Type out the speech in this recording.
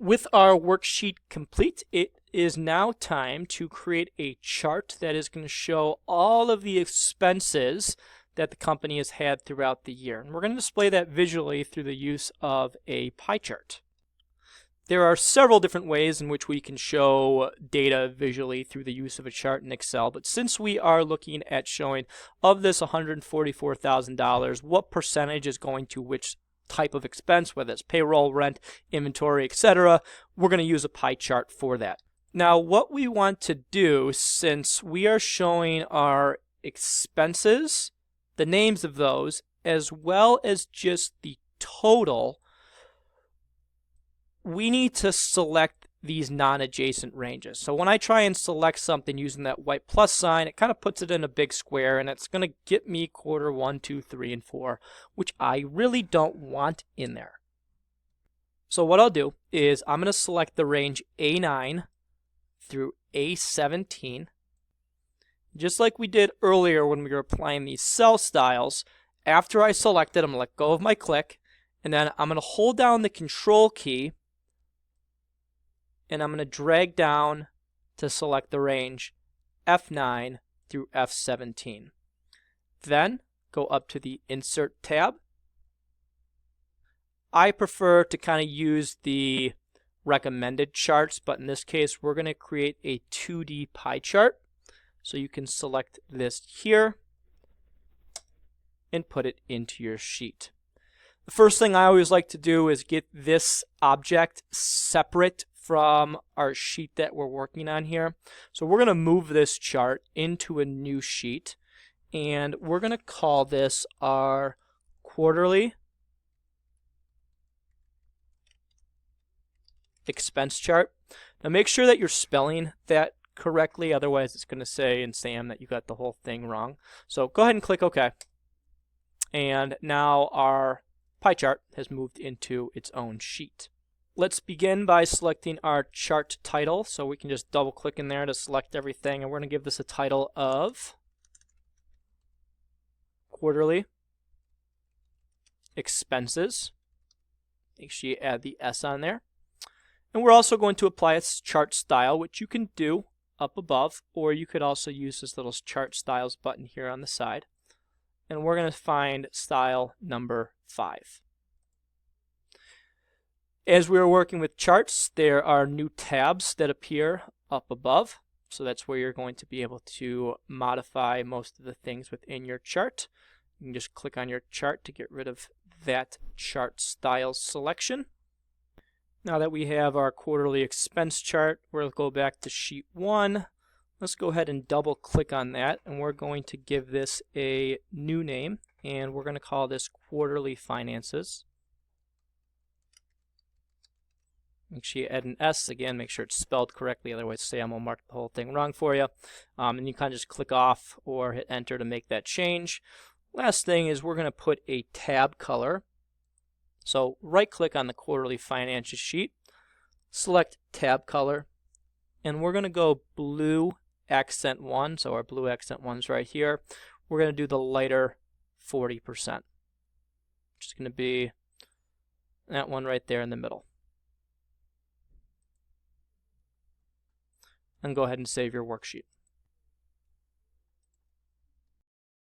With our worksheet complete, it is now time to create a chart that is going to show all of the expenses that the company has had throughout the year. And we're going to display that visually through the use of a pie chart. There are several different ways in which we can show data visually through the use of a chart in Excel, but since we are looking at showing of this $144,000, what percentage is going to which type of expense, whether it's payroll, rent, inventory, etc., we're going to use a pie chart for that. Now, what we want to do, since we are showing our expenses, the names of those, as well as just the total, we need to select these non-adjacent ranges. So when I try and select something using that white plus sign, it kind of puts it in a big square, and it's going to get me quarter 1, 2, 3, and 4, which I really don't want in there. So what I'll do is I'm going to select the range A9 through A17. Just like we did earlier when we were applying these cell styles, after I select it, I'm going to let go of my click, and then I'm going to hold down the Control key, and I'm going to drag down to select the range F9 through F17. Then go up to the Insert tab. I prefer to kind of use the recommended charts, but in this case we're going to create a 2D pie chart. So you can select this here and put it into your sheet. The first thing I always like to do is get this object separate from our sheet that we're working on here. So we're going to move this chart into a new sheet, and we're going to call this our quarterly expense chart. Now make sure that you're spelling that correctly, otherwise it's going to say in SAM that you got the whole thing wrong. So go ahead and click OK. And now our pie chart has moved into its own sheet. Let's begin by selecting our chart title. So we can just double click in there to select everything, and we're going to give this a title of Quarterly Expenses. Make sure you add the S on there. And we're also going to apply a chart style, which you can do up above, or you could also use this little chart styles button here on the side. And we're going to find style number 5. As we are working with charts, there are new tabs that appear up above. So that's where you're going to be able to modify most of the things within your chart. You can just click on your chart to get rid of that chart style selection. Now that we have our quarterly expense chart, we'll go back to sheet 1. Let's go ahead and double click on that, and we're going to give this a new name, and we're going to call this Quarterly Finances. Make sure you add an S. Again, make sure it's spelled correctly, otherwise SAM will mark the whole thing wrong for you. And you kind of just click off or hit enter to make that change. Last thing is we're going to put a tab color. So right click on the Quarterly Finances sheet, select tab color, and we're going to go blue accent 1. So our blue accent 1's right here. We're going to do the lighter 40%, which is going to be that one right there in the middle. And go ahead and save your worksheet.